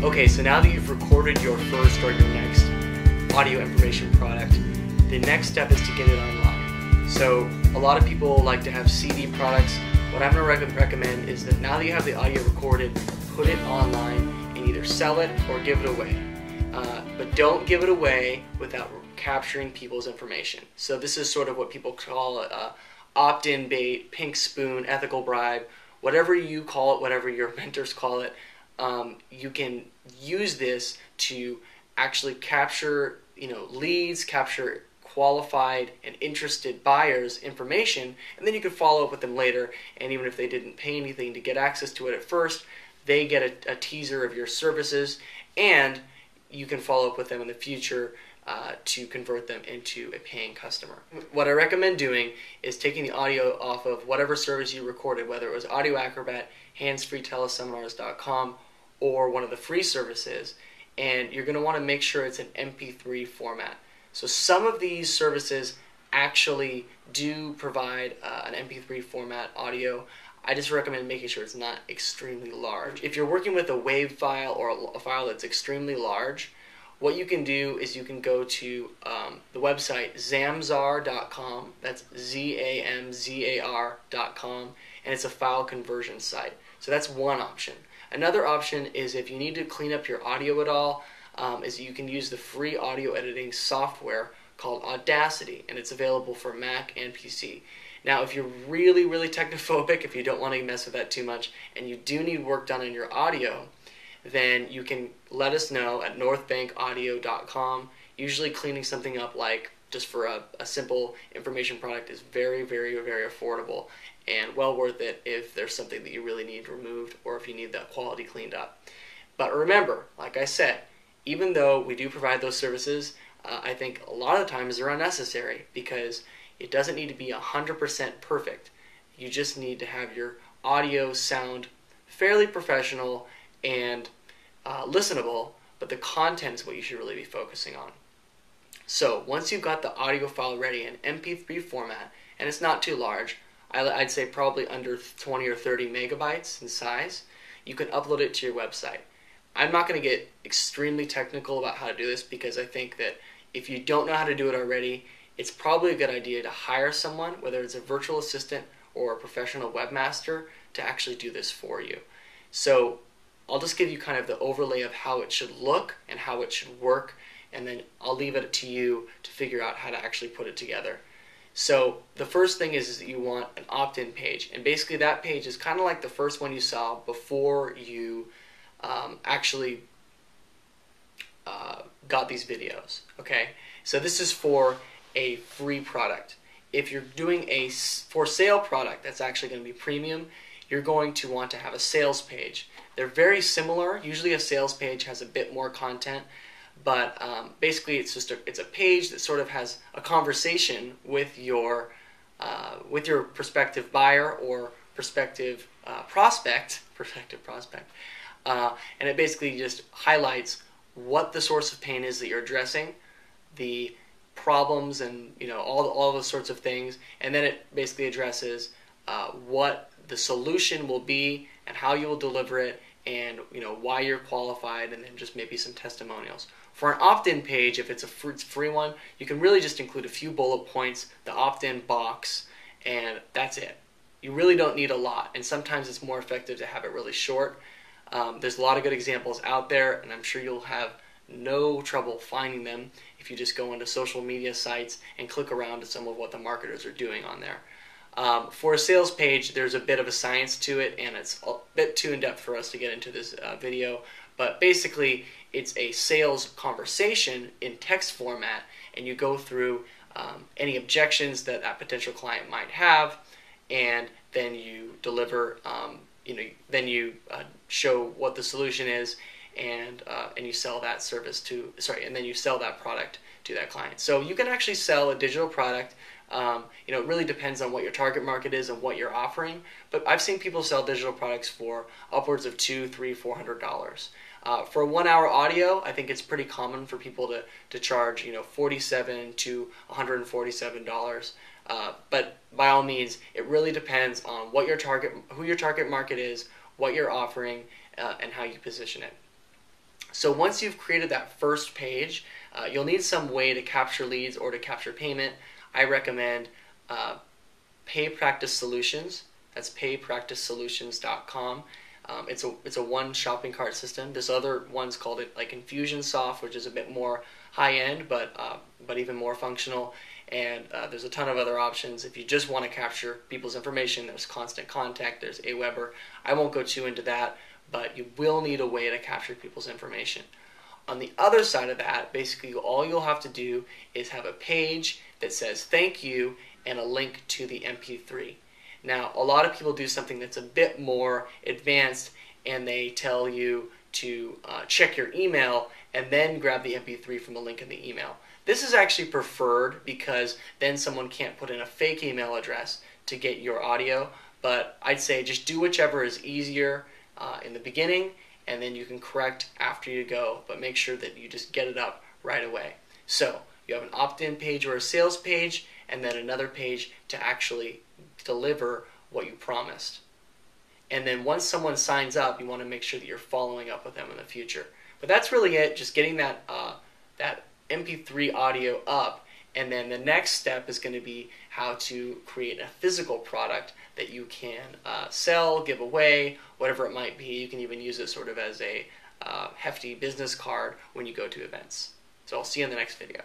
Okay, so now that you've recorded your first or your next audio information product, the next step is to get it online. So a lot of people like to have CD products. What I'm going to recommend is that now that you have the audio recorded, put it online and either sell it or give it away. But don't give it away without capturing people's information. So this is sort of what people call opt-in bait, pink spoon, ethical bribe, whatever you call it, whatever your mentors call it. You can use this to actually capture, leads, capture qualified and interested buyers' information, and then you can follow up with them later. And even if they didn't pay anything to get access to it at first, they get a teaser of your services, and you can follow up with them in the future to convert them into a paying customer. What I recommend doing is taking the audio off of whatever service you recorded, whether it was Audio Acrobat, handsfreeteleseminars.com, or one of the free services, and you're going to want to make sure it's an MP3 format. So some of these services actually do provide an MP3 format audio. I just recommend making sure it's not extremely large. If you're working with a WAV file or a file that's extremely large, what you can do is you can go to the website zamzar.com. That's ZAMZAR.com, and it's a file conversion site. So that's one option. Another option is if you need to clean up your audio at all, is you can use the free audio editing software called Audacity, and it's available for Mac and PC. Now, if you're really, really technophobic, if you don't want to mess with that too much, and you do need work done on your audio, then you can let us know at northbankaudio.com. Usually cleaning something up like just for a simple information product is very, very, very affordable and well worth it if there's something that you really need removed or if you need that quality cleaned up. But remember, like I said, even though we do provide those services, I think a lot of the times they're unnecessary because it doesn't need to be 100% perfect. You just need to have your audio sound fairly professional and listenable, but the content is what you should really be focusing on. So once you've got the audio file ready in MP3 format, and it's not too large, I'd say probably under 20 or 30 megabytes in size, you can upload it to your website. I'm not going to get extremely technical about how to do this because I think that if you don't know how to do it already, it's probably a good idea to hire someone, whether it's a virtual assistant or a professional webmaster, to actually do this for you. So I'll just give you kind of the overlay of how it should look and how it should work, and then I'll leave it to you to figure out how to actually put it together. So the first thing is that you want an opt-in page, and basically that page is kind of like the first one you saw before you actually got these videos. Okay, so this is for a free product. If you're doing a for sale product that's actually going to be premium, you're going to want to have a sales page. They're very similar. Usually a sales page has a bit more content, but basically it's just it's a page that sort of has a conversation with your prospective buyer or prospective prospect, and it basically just highlights what the source of pain is that you're addressing, the problems, and all those sorts of things, and then it basically addresses what the solution will be and how you will deliver it, and why you're qualified, and then just maybe some testimonials. For an opt-in page, if it's a free one, you can really just include a few bullet points, the opt-in box, and that's it. You really don't need a lot, and sometimes it's more effective to have it really short. There's a lot of good examples out there, and I'm sure you'll have no trouble finding them if you just go into social media sites and click around to some of what the marketers are doing on there. For a sales page, there's a bit of a science to it, and it's a bit too in-depth for us to get into this video, but basically it's a sales conversation in text format, and you go through any objections that that potential client might have, and then you deliver, then you show what the solution is, and you sell that and then you sell that product to that client. So you can actually sell a digital product. It really depends on what your target market is and what you're offering, but I've seen people sell digital products for upwards of $200, $300, $400. For a 1 hour audio, I think it's pretty common for people to charge $47 to $147. But by all means, it really depends on what who your target market is, what you're offering, and how you position it. So once you've created that first page, you'll need some way to capture leads or to capture payment. I recommend Pay Practice Solutions. That's paypracticesolutions.com. It's a one shopping cart system. This other one's called it like Infusionsoft, which is a bit more high end, but even more functional. And there's a ton of other options. If you just want to capture people's information, there's Constant Contact, there's Aweber. I won't go too into that, but you will need a way to capture people's information. On the other side of that, basically all you'll have to do is have a page that says thank you and a link to the MP3. Now, a lot of people do something that's a bit more advanced, and they tell you to check your email and then grab the MP3 from the link in the email. This is actually preferred because then someone can't put in a fake email address to get your audio, but I'd say just do whichever is easier in the beginning, and then you can correct after you go, but make sure that you just get it up right away. So you have an opt-in page or a sales page, and then another page to actually deliver what you promised. And then once someone signs up, you want to make sure that you're following up with them in the future. But that's really it, just getting that MP3 audio up, and then the next step is going to be how to create a physical product that you can sell, give away, whatever it might be. You can even use it sort of as a hefty business card when you go to events. So I'll see you in the next video.